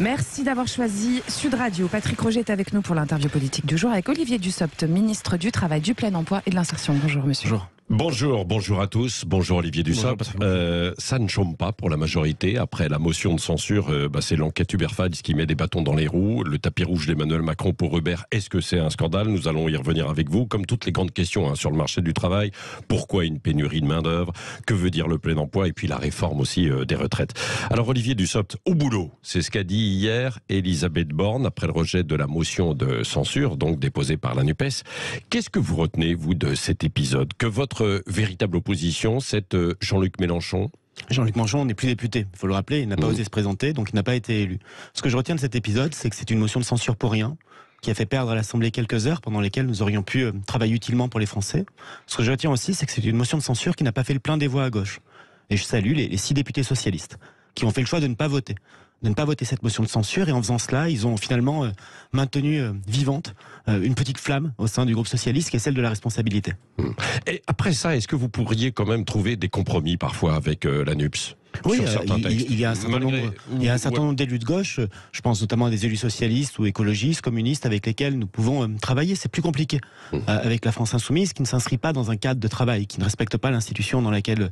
Merci d'avoir choisi Sud Radio. Patrick Roger est avec nous pour l'interview politique du jour avec Olivier Dussopt, ministre du Travail, du Plein Emploi et de l'Insertion. Bonjour monsieur. Bonjour à tous. Bonjour Olivier Dussopt. Ça ne chôme pas pour la majorité. Après la motion de censure, c'est l'enquête Uber Files qui met des bâtons dans les roues. Le tapis rouge d'Emmanuel Macron pour Uber, est-ce que c'est un scandale? Nous allons y revenir avec vous. Comme toutes les grandes questions sur le marché du travail, pourquoi une pénurie de main-d'œuvre? Que veut dire le plein emploi? Et puis la réforme aussi des retraites. Alors Olivier Dussopt, au boulot. C'est ce qu'a dit hier Elisabeth Borne après le rejet de la motion de censure, donc déposée par la NUPES. Qu'est-ce que vous retenez, vous, de cet épisode? Que votre véritable opposition, c'est Jean-Luc Mélenchon? Jean-Luc Mélenchon n'est plus député, il faut le rappeler, il n'a pas osé se présenter, donc il n'a pas été élu. Ce que je retiens de cet épisode, c'est que c'est une motion de censure pour rien, qui a fait perdre à l'Assemblée quelques heures pendant lesquelles nous aurions pu travailler utilement pour les Français. Ce que je retiens aussi, c'est que c'est une motion de censure qui n'a pas fait le plein des voix à gauche. Et je salue les 6 députés socialistes qui ont fait le choix de ne pas voter. De ne pas voter cette motion de censure, et en faisant cela, ils ont finalement maintenu vivante une petite flamme au sein du groupe socialiste qui est celle de la responsabilité. Et après ça, est-ce que vous pourriez quand même trouver des compromis parfois avec la NUPES? Oui, il y a un certain nombre d'élus de gauche, je pense notamment à des élus socialistes ou écologistes, communistes, avec lesquels nous pouvons travailler. C'est plus compliqué avec la France Insoumise, qui ne s'inscrit pas dans un cadre de travail, qui ne respecte pas l'institution dans laquelle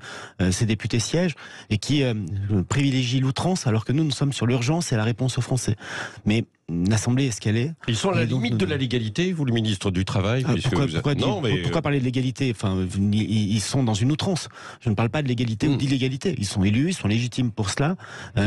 ces députés siègent, et qui privilégie l'outrance, alors que nous sommes sur l'urgence et la réponse aux Français. Mais l'Assemblée est ce qu'elle est. Ils sont à la limite de la légalité, vous, le ministre du Travail? Pourquoi parler de légalité? Enfin, ils sont dans une outrance. Je ne parle pas de légalité ou d'illégalité. Ils sont élus, ils sont légitimes pour cela,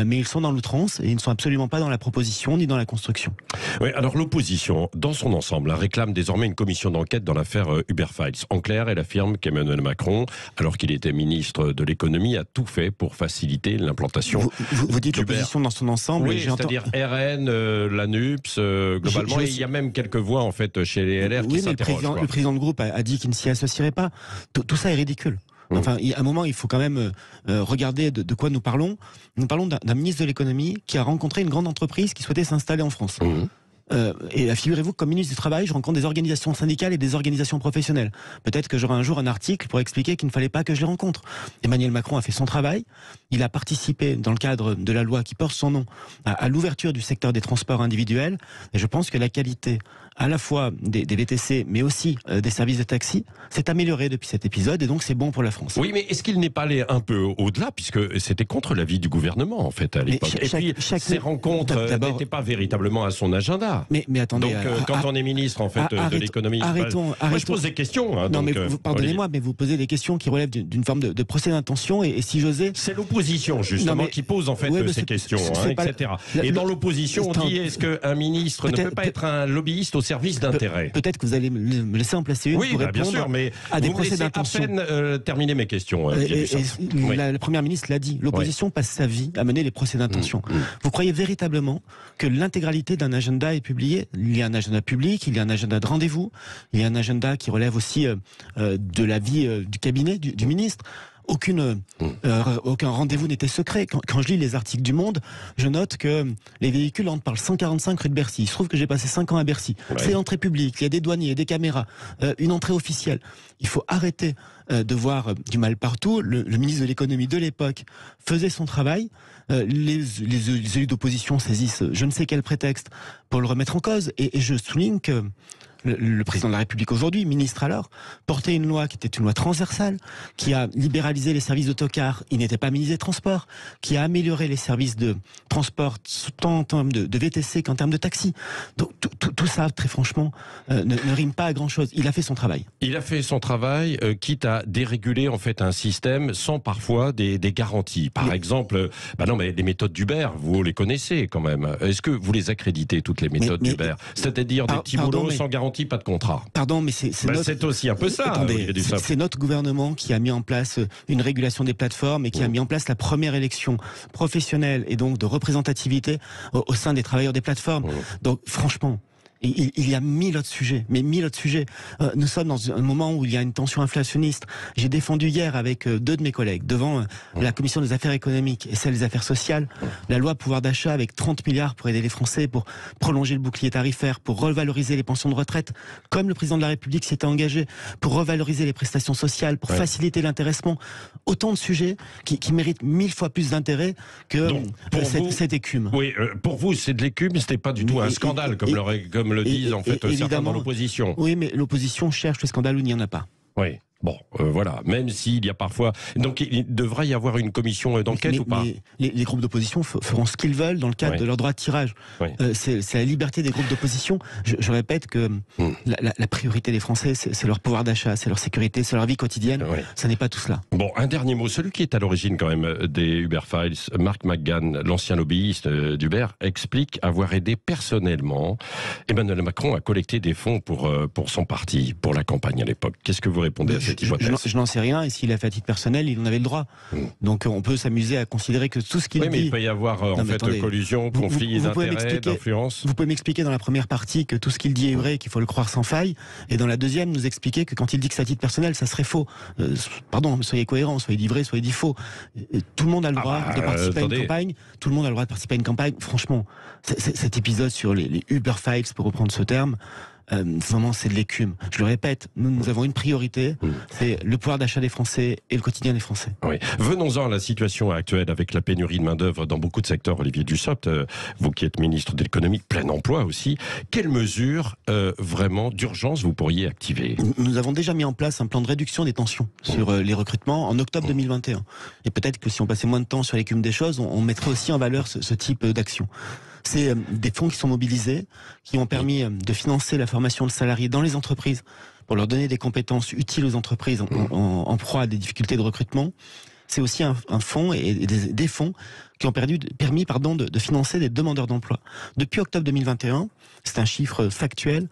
mais ils sont dans l'outrance et ils ne sont absolument pas dans la proposition ni dans la construction. Oui, alors l'opposition, dans son ensemble, réclame désormais une commission d'enquête dans l'affaire Uber Files. En clair, elle affirme qu'Emmanuel Macron, alors qu'il était ministre de l'économie, a tout fait pour faciliter l'implantation. Vous dites l'opposition dans son ensemble? Oui, c'est-à-dire RN, la NUPES, globalement, il y a même quelques voix en fait chez les LR qui s'interrogent. Le président de groupe a dit qu'il ne s'y associerait pas. Tout ça est ridicule. Enfin, à un moment, il faut quand même regarder de quoi nous parlons. Nous parlons d'un ministre de l'économie qui a rencontré une grande entreprise qui souhaitait s'installer en France. Et figurez-vous que comme ministre du Travail, je rencontre des organisations syndicales et des organisations professionnelles. Peut-être que j'aurai un jour un article pour expliquer qu'il ne fallait pas que je les rencontre. Emmanuel Macron a fait son travail. Il a participé, dans le cadre de la loi qui porte son nom, à l'ouverture du secteur des transports individuels. Et je pense que la qualité, à la fois des VTC, mais aussi des services de taxi, s'est améliorée depuis cet épisode. Et donc, c'est bon pour la France. Oui, mais est-ce qu'il n'est pas allé un peu au-delà, puisque c'était contre l'avis du gouvernement, en fait, à l'époque? Et puis, ces rencontres n'étaient pas véritablement à son agenda. Mais attendez. Donc, quand on est ministre, en fait, de l'économie. Arrêtons. Moi, je pose des questions. Non, donc, mais pardonnez-moi, mais vous posez des questions qui relèvent d'une forme de procès d'intention. Et si j'osais. C'est l'opposition, justement, qui pose, en fait, ces questions, etc. Et dans l'opposition, on dit est-ce qu'un ministre ne peut pas être un lobbyiste au service d'intérêt? Peut-être que vous allez me laisser en placer une pour répondre bien sûr, mais à des procès d'intention. À peine terminer mes questions. La première ministre l'a dit. L'opposition passe sa vie à mener les procès d'intention. Vous croyez véritablement que l'intégralité d'un agenda est publiée? Il y a un agenda public, il y a un agenda de rendez-vous, il y a un agenda qui relève aussi de la vie du cabinet du ministre. Aucun rendez-vous n'était secret. Quand je lis les articles du Monde, je note que les véhicules entrent par le 145 rue de Bercy. Il se trouve que j'ai passé 5 ans à Bercy. C'est l'entrée publique, il y a des douaniers, des caméras, une entrée officielle. Il faut arrêter de voir du mal partout. Le ministre de l'économie de l'époque faisait son travail. Les élus d'opposition saisissent je ne sais quel prétexte pour le remettre en cause. Et je souligne que le président de la République aujourd'hui, ministre alors, portait une loi qui était une loi transversale, qui a libéralisé les services d'autocar, il n'était pas ministre des Transports, qui a amélioré les services de transport tant en termes de VTC qu'en termes de taxi. Donc tout ça, très franchement, ne rime pas à grand-chose. Il a fait son travail. Il a fait son travail, quitte à déréguler en fait un système sans parfois des garanties. Par exemple, les méthodes d'Uber, vous les connaissez quand même. Est-ce que vous les accréditez, toutes les méthodes d'Uber? C'est-à-dire des petits boulots sans garantie, pas de contrat. Pardon, mais c'est aussi un peu ça. Attendez, c'est notre gouvernement qui a mis en place une régulation des plateformes et qui a mis en place la première élection professionnelle et donc de représentativité au sein des travailleurs des plateformes. Donc franchement, Il y a 1000 autres sujets, mais 1000 autres sujets. Nous sommes dans un moment où il y a une tension inflationniste. J'ai défendu hier avec 2 de mes collègues devant la commission des affaires économiques et celle des affaires sociales la loi pouvoir d'achat avec 30 milliards pour aider les Français, pour prolonger le bouclier tarifaire, pour revaloriser les pensions de retraite, comme le président de la République s'était engagé, pour revaloriser les prestations sociales, pour faciliter l'intéressement. Autant de sujets qui méritent 1000 fois plus d'intérêt que cette écume. Oui, pour vous, c'est de l'écume, c'était pas du tout un scandale, comme le disent en fait certains dans l'opposition. Oui, mais l'opposition cherche le scandale où il n'y en a pas. Oui. Bon, voilà, même s'il y a parfois... Donc il devrait y avoir une commission d'enquête ou pas? Les groupes d'opposition feront ce qu'ils veulent dans le cadre de leur droit de tirage. Oui. C'est la liberté des groupes d'opposition. Je répète que la priorité des Français, c'est leur pouvoir d'achat, c'est leur sécurité, c'est leur vie quotidienne. Oui. Ça n'est pas tout cela. Bon, un dernier mot. Celui qui est à l'origine quand même des Uber Files, Mark McGann, l'ancien lobbyiste d'Uber, explique avoir aidé personnellement Emmanuel Macron à collecter des fonds pour son parti, pour la campagne à l'époque. Qu'est-ce que vous répondez à cette hypothèse? Je n'en sais rien, et s'il a fait à titre personnel, il en avait le droit. Donc on peut s'amuser à considérer que tout ce qu'il dit... Oui, mais il peut y avoir collusion, conflit d'intérêts, d'influence. Vous pouvez m'expliquer dans la première partie que tout ce qu'il dit est vrai, qu'il faut le croire sans faille, et dans la deuxième, nous expliquer que quand il dit que c'est à titre personnel, ça serait faux. Pardon, soyez cohérents, soyez dit vrai, soyez dit faux. Tout le monde a le droit de participer à une campagne, tout le monde a le droit de participer à une campagne. Franchement, cet épisode sur les Uber Files, pour reprendre ce terme, vraiment c'est de l'écume. Je le répète, nous avons une priorité, c'est le pouvoir d'achat des Français et le quotidien des Français. Oui. Venons-en à la situation actuelle avec la pénurie de main-d'œuvre dans beaucoup de secteurs. Olivier Dussopt, vous qui êtes ministre de l'économie, plein emploi aussi, quelles mesures vraiment d'urgence vous pourriez activer? Nous avons déjà mis en place un plan de réduction des tensions sur les recrutements en octobre 2021. Et peut-être que si on passait moins de temps sur l'écume des choses, on mettrait aussi en valeur ce type d'action. C'est des fonds qui sont mobilisés, qui ont permis de financer la formation de salariés dans les entreprises pour leur donner des compétences utiles aux entreprises en proie à des difficultés de recrutement. C'est aussi un fonds et des fonds qui ont permis de financer des demandeurs d'emploi. Depuis octobre 2021, c'est un chiffre factuel,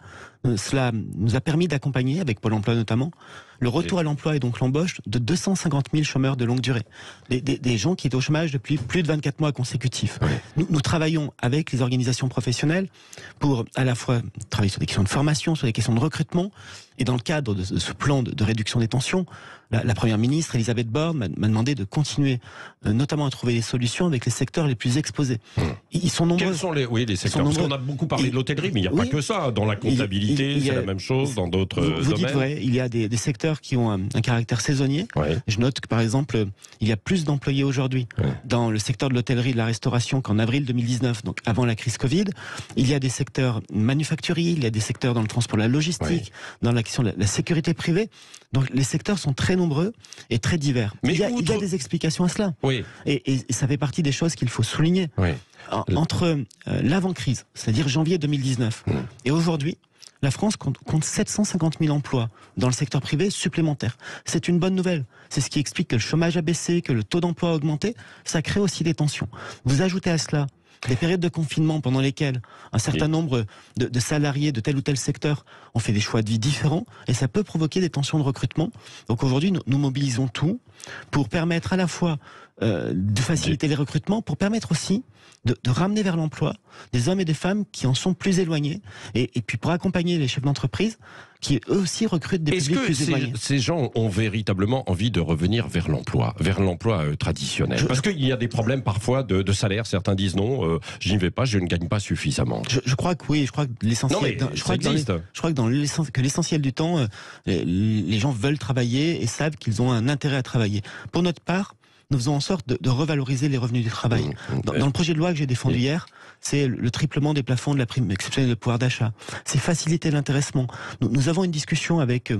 cela nous a permis d'accompagner, avec Pôle emploi notamment, le retour à l'emploi et donc l'embauche de 250 000 chômeurs de longue durée. Des gens qui étaient au chômage depuis plus de 24 mois consécutifs. Nous travaillons avec les organisations professionnelles pour à la fois travailler sur des questions de formation, sur des questions de recrutement. Et dans le cadre de ce plan de réduction des tensions, la Première ministre, Elisabeth Borne, m'a demandé de continuer, notamment à trouver des solutions avec les secteurs les plus exposés. Ils sont nombreux. Quels sont les secteurs? Parce qu'on a beaucoup parlé de l'hôtellerie, mais il n'y a pas que ça. Dans la comptabilité, c'est la même chose. Dans d'autres domaines. Vous dites vrai, il y a des secteurs qui ont un caractère saisonnier. Je note que, par exemple, il y a plus d'employés aujourd'hui dans le secteur de l'hôtellerie et de la restauration qu'en avril 2019, donc avant la crise Covid. Il y a des secteurs manufacturiers, il y a des secteurs dans le transport, la logistique, dans la question de la sécurité privée. Donc les secteurs sont très nombreux et très divers. Mais il y a des explications à cela. Et ça fait partie des choses qu'il faut souligner. Entre l'avant-crise, c'est-à-dire janvier 2019, et aujourd'hui, la France compte 750 000 emplois dans le secteur privé supplémentaires. C'est une bonne nouvelle. C'est ce qui explique que le chômage a baissé, que le taux d'emploi a augmenté. Ça crée aussi des tensions. Vous ajoutez à cela des périodes de confinement pendant lesquelles un certain nombre de salariés de tel ou tel secteur ont fait des choix de vie différents, et ça peut provoquer des tensions de recrutement. Donc aujourd'hui, nous mobilisons tout pour permettre à la fois de faciliter les recrutements, pour permettre aussi de ramener vers l'emploi des hommes et des femmes qui en sont plus éloignés, et puis pour accompagner les chefs d'entreprise qui eux aussi recrutent des publics plus éloignés. Est-ce que ces gens ont véritablement envie de revenir vers l'emploi traditionnel? Parce qu'il y a des problèmes parfois de salaire. Certains disent non, je n'y vais pas, je ne gagne pas suffisamment. Je crois que oui, je crois que l'essentiel. Je crois que l'essentiel du temps, les gens veulent travailler et savent qu'ils ont un intérêt à travailler. Pour notre part, nous faisons en sorte de revaloriser les revenus du travail. Dans le projet de loi que j'ai défendu hier, c'est le triplement des plafonds de la prime exceptionnelle de pouvoir d'achat. C'est faciliter l'intéressement. Nous avons une discussion avec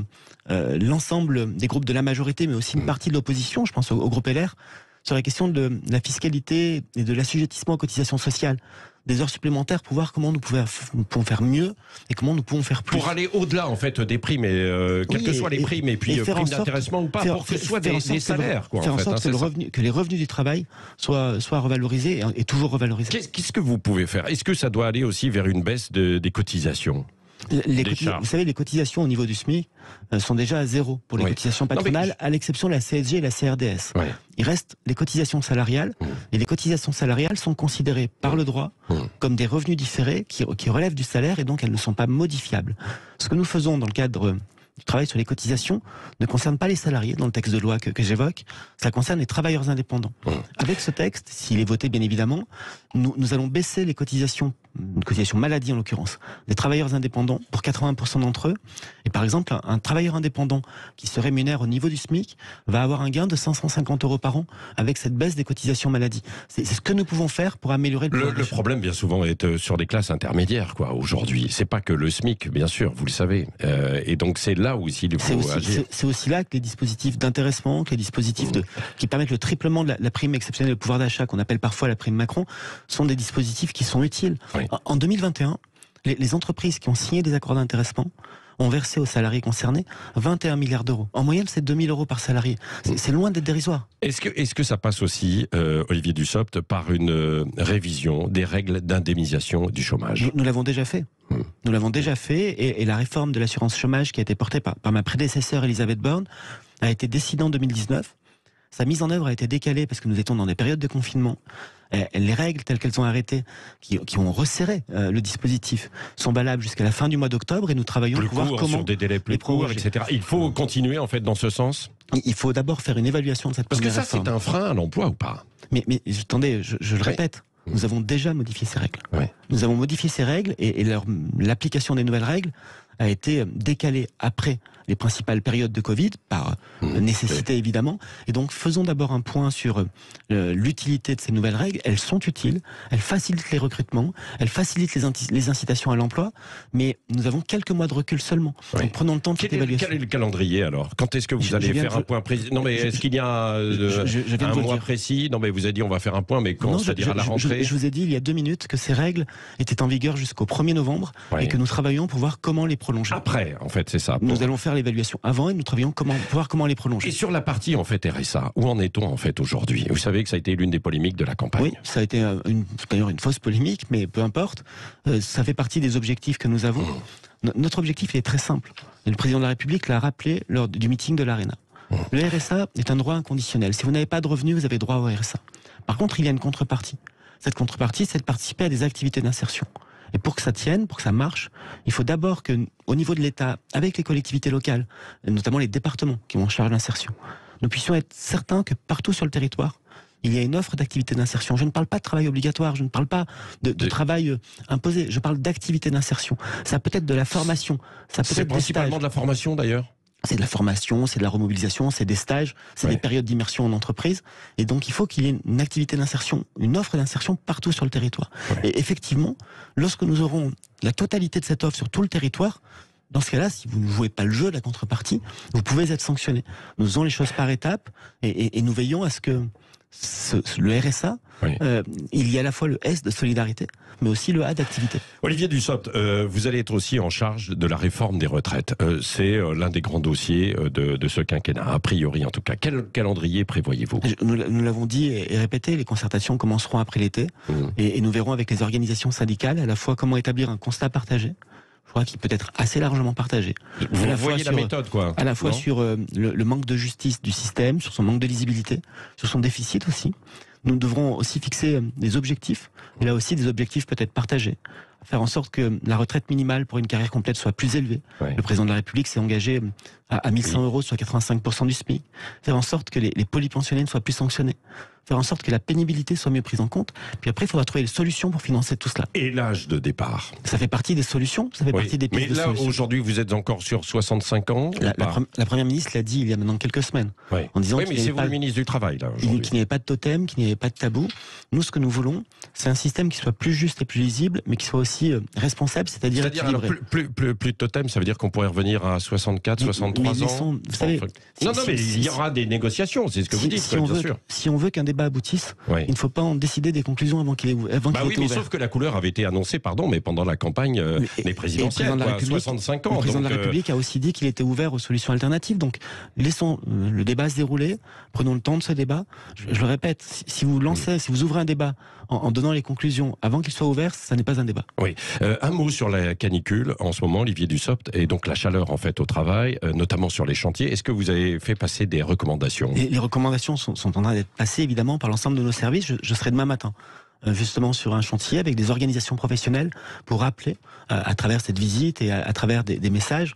l'ensemble des groupes de la majorité, mais aussi une partie de l'opposition, je pense au groupe LR, sur la question de la fiscalité et de l'assujettissement aux cotisations sociales, des heures supplémentaires, pour voir comment nous pouvons faire mieux et comment nous pouvons faire plus. Pour aller au-delà en fait des primes, quelles que soient les primes, et puis primes d'intéressement ou pas, pour que ce soit des salaires. Faire en sorte que les revenus du travail soient revalorisés et toujours revalorisés. Qu'est-ce que vous pouvez faire? Est-ce que ça doit aller aussi vers une baisse des cotisations? Vous savez, les cotisations au niveau du SMIC sont déjà à zéro pour les cotisations patronales, à l'exception de la CSG et la CRDS. Il reste les cotisations salariales, et les cotisations salariales sont considérées par le droit comme des revenus différés qui relèvent du salaire et donc elles ne sont pas modifiables. Ce que nous faisons dans le cadre du travail sur les cotisations ne concerne pas les salariés dans le texte de loi que j'évoque, ça concerne les travailleurs indépendants. Avec ce texte, s'il est voté bien évidemment, nous allons baisser les cotisations maladie en l'occurrence, des travailleurs indépendants pour 80% d'entre eux. Et par exemple, un travailleur indépendant qui se rémunère au niveau du SMIC va avoir un gain de 550 € par an avec cette baisse des cotisations maladie. C'est ce que nous pouvons faire pour améliorer le problème bien souvent est sur des classes intermédiaires aujourd'hui. C'est pas que le SMIC, bien sûr, vous le savez. Et donc c'est là où il faut agir. C'est aussi là que les dispositifs d'intéressement, que les dispositifs qui permettent le triplement de la prime exceptionnelle de pouvoir d'achat, qu'on appelle parfois la prime Macron, sont des dispositifs qui sont utiles. Oui. En 2021, les entreprises qui ont signé des accords d'intéressement ont versé aux salariés concernés 21 milliards d'euros. En moyenne, c'est 2 000 € par salarié. C'est loin d'être dérisoire. Est-ce que ça passe aussi, Olivier Dussopt, par une révision des règles d'indemnisation du chômage ? Nous l'avons déjà fait. Nous l'avons déjà fait et la réforme de l'assurance chômage qui a été portée par ma prédécesseur Elisabeth Borne a été décidée en 2019. Sa mise en œuvre a été décalée parce que nous étions dans des périodes de confinement. Les règles telles qu'elles ont arrêté, qui ont resserré le dispositif, sont valables jusqu'à la fin du mois d'octobre et nous travaillons pour voir comment sur des délais plus courts, etc. Il faut continuer en fait dans ce sens. Il faut d'abord faire une évaluation de cette première réforme. Parce que ça, c'est un frein à l'emploi ou pas ? Mais attendez, je le répète. Nous avons déjà modifié ces règles. Oui. Nous avons modifié ces règles et l'application des nouvelles règles a été décalée après les principales périodes de Covid, par nécessité évidemment. Et donc faisons d'abord un point sur l'utilité de ces nouvelles règles. Elles sont utiles, elles facilitent les recrutements, elles facilitent les incitations à l'emploi, mais nous avons quelques mois de recul seulement. Oui. Donc prenons le temps de cette évaluation. Quel est le calendrier alors ? Quand est-ce que vous allez faire un point précis ? Non mais est-ce qu'il y a un mois précis ? Non mais vous avez dit on va faire un point, mais quand, c'est-à-dire à la rentrée ? Je vous ai dit il y a 2 minutes que ces règles étaient en vigueur jusqu'au 1er novembre et que nous travaillons pour voir comment les prolonger. Après, en fait, c'est ça. Nous allons faire l'évaluation avant et nous travaillons pour voir comment les prolonger. Et sur la partie en fait RSA, où en est-on en fait aujourd'hui ? Vous savez que ça a été l'une des polémiques de la campagne. Oui, ça a été d'ailleurs une fausse polémique, mais peu importe. Ça fait partie des objectifs que nous avons. Notre objectif est très simple. Et le président de la République l'a rappelé lors du meeting de l'Arena. Le RSA est un droit inconditionnel. Si vous n'avez pas de revenus, vous avez droit au RSA. Par contre, il y a une contrepartie. Cette contrepartie, c'est de participer à des activités d'insertion. Et pour que ça tienne, pour que ça marche, il faut d'abord que, au niveau de l'État, avec les collectivités locales, notamment les départements qui ont en charge l'insertion, nous puissions être certains que partout sur le territoire, il y a une offre d'activité d'insertion. Je ne parle pas de travail obligatoire, je ne parle pas de travail imposé, je parle d'activité d'insertion. Ça peut être de la formation, ça peut être des stages. C'est principalement de la formation d'ailleurs ? C'est de la formation, c'est de la remobilisation, c'est des stages, c'est des périodes d'immersion en entreprise. Et donc, il faut qu'il y ait une activité d'insertion, une offre d'insertion partout sur le territoire. Ouais. Et effectivement, lorsque nous aurons la totalité de cette offre sur tout le territoire, dans ce cas-là, si vous ne jouez pas le jeu de la contrepartie, vous pouvez être sanctionné. Nous faisons les choses par étapes et nous veillons à ce que le RSA, il y a à la fois le S de solidarité, mais aussi le A d'activité. Olivier Dussopt, vous allez être aussi en charge de la réforme des retraites. C'est l'un des grands dossiers de ce quinquennat, a priori en tout cas. Quel calendrier prévoyez-vous ? Nous l'avons dit et répété, les concertations commenceront après l'été et nous verrons avec les organisations syndicales à la fois comment établir un constat partagé. Je crois qu'il peut être assez largement partagé. Vous voyez la méthode, quoi. À la fois sur le manque de justice du système, sur son manque de lisibilité, sur son déficit aussi. Nous devrons aussi fixer des objectifs, et là aussi des objectifs peut-être partagés. Faire en sorte que la retraite minimale pour une carrière complète soit plus élevée. Ouais. Le président de la République s'est engagé à 1 100 €, soit 85% du SMIC. Faire en sorte que les polypensionnés ne soient plus sanctionnés. Faire en sorte que la pénibilité soit mieux prise en compte. Puis après, il faudra trouver des solutions pour financer tout cela. Et l'âge de départ ? Ça fait partie des solutions, ça fait partie des pistes de solutions. Mais là, aujourd'hui, vous êtes encore sur 65 ans la Première ministre l'a dit il y a maintenant quelques semaines. En disant mais c'est vous le ministre du Travail, là, aujourd'hui. Qu'il n'y avait pas de totem, qu'il n'y avait pas de tabou. Nous, ce que nous voulons, c'est un système qui soit plus juste et plus lisible, mais qui soit aussi responsable, c'est-à-dire équilibré. Plus de totem, ça veut dire qu'on pourrait revenir à 64, 63 ans. Vous savez, mais il y aura des négociations, c'est ce que vous dites, bien sûr. Si on veut qu'un débat aboutisse, il ne faut pas en décider des conclusions avant qu'il ait été ouvert. Sauf que la couleur avait été annoncée, mais pendant la campagne des présidentielles, 65 ans. Le président de la République a aussi dit qu'il était ouvert aux solutions alternatives. Donc, laissons le débat se dérouler, prenons le temps de ce débat. Je le répète, si vous lancez, si vous ouvrez un débat en donnant les conclusions avant qu'il soit ouvert, ça n'est pas un débat. Oui. Un mot sur la canicule en ce moment, Olivier Dussopt, et donc la chaleur en fait au travail, notamment sur les chantiers. Est-ce que vous avez fait passer des recommandations ? Les recommandations sont en train d'être passées évidemment par l'ensemble de nos services. Je serai demain matin justement sur un chantier avec des organisations professionnelles pour rappeler à travers cette visite et à travers des messages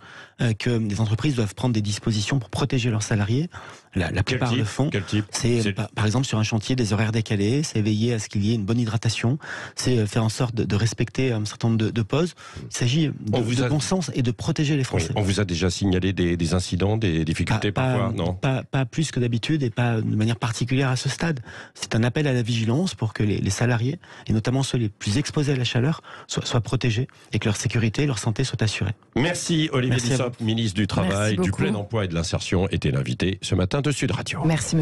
que les entreprises doivent prendre des dispositions pour protéger leurs salariés. La plupart le font. Quel type ? C'est par exemple sur un chantier des horaires décalés, c'est veiller à ce qu'il y ait une bonne hydratation, c'est faire en sorte de respecter un certain nombre de pauses. Il s'agit de bon sens et de protéger les Français. Oui, on vous a déjà signalé des incidents, des difficultés parfois, non ? Pas plus que d'habitude et pas de manière particulière à ce stade. C'est un appel à la vigilance pour que les salariés, et notamment ceux les plus exposés à la chaleur, soient protégés et que leur sécurité et leur santé soient assurées. Merci Olivier Dussopt, ministre du Travail, du Plein Emploi et de l'Insertion, était l'invité ce matin de Sud Radio. Merci.